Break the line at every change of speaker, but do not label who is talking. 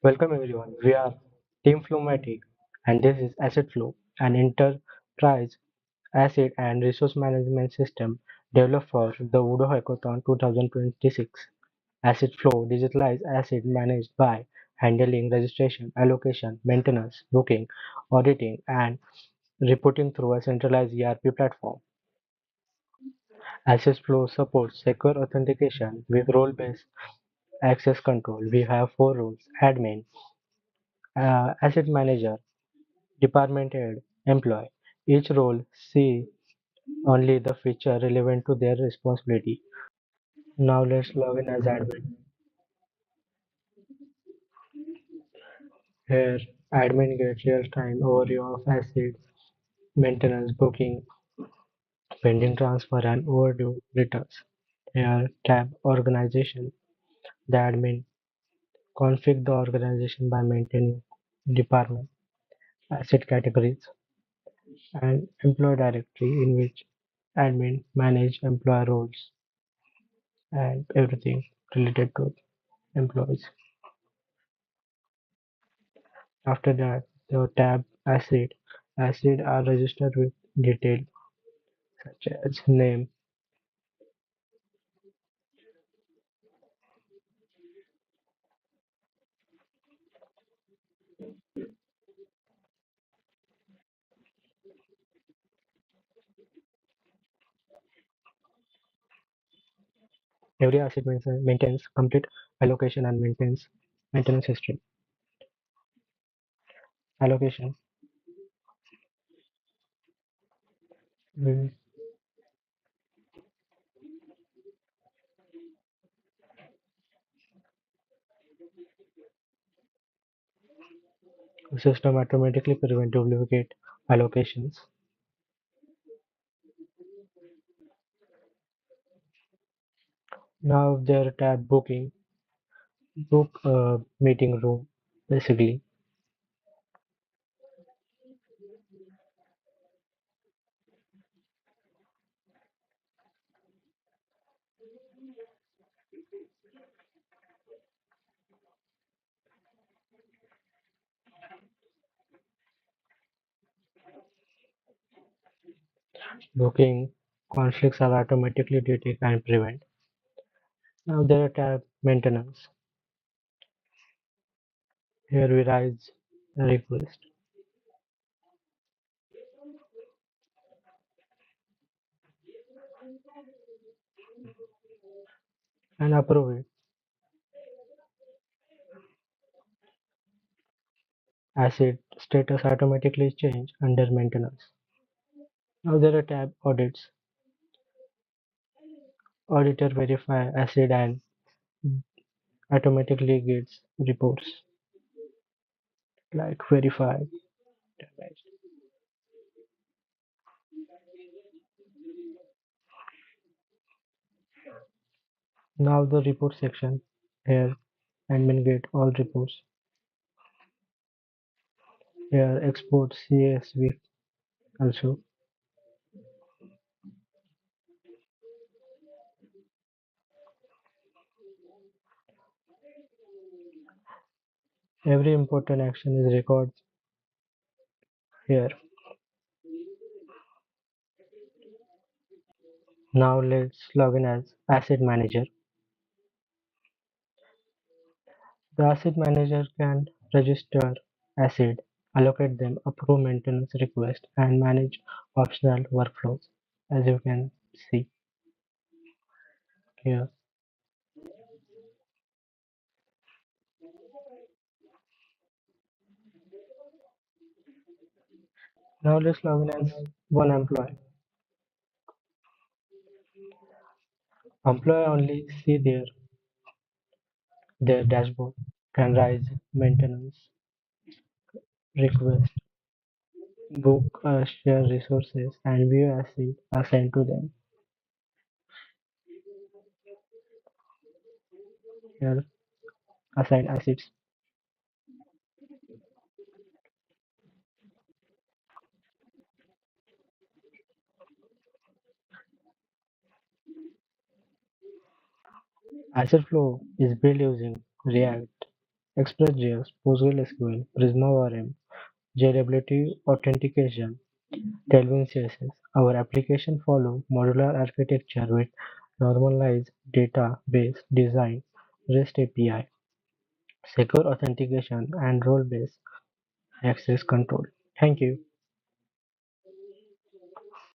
Welcome everyone. We are Team Flowmatic and this is AssetFlow, an enterprise asset and resource management system developed for the Odoo Hackathon 2026. AssetFlow digitalized asset managed by handling registration, allocation, maintenance, booking, auditing, and reporting through a centralized ERP platform. AssetFlow supports secure authentication with role-based access control. We have four roles: admin, asset manager, department head, employee. Each role see only the feature relevant to their responsibility. Now let's log in as admin. Here, admin gets real-time overview of assets, maintenance, booking, pending transfer, and overdue returns. Here, tab organization. The admin config the organization by maintaining department, asset categories, and employee directory in which admin manage employee roles and everything related to employees. After that, the tab Acid. Acid are registered with detail such as name. Every asset maintains complete allocation and maintains maintenance history. Allocation. The system automatically prevent duplicate allocations. Now their tab booking. Book a meeting room basically. Booking conflicts are automatically detect and prevent. Now there tab maintenance. Here we raise a request and approve it. Asset status automatically change under maintenance. Now there are tab audits. Auditor verify asset and automatically gets reports like verified, damaged. Now the report section. Here admin get all reports. Here export CSV also. Every important action is recorded here. Now let's log in as asset manager. The asset manager can register asset, allocate them, approve maintenance requests, and manage optional workflows, as you can see here. Now let's log in as one employee. Employee only see their dashboard, can raise maintenance request, book, share resources, and view assets assigned to them. Here, assign assets. AssetFlow is built using React, Express.js, PostgreSQL, Prisma ORM, JWT Authentication, Tailwind CSS. Our application follow modular architecture with normalized database design, REST API, secure authentication, and role-based access control. Thank you.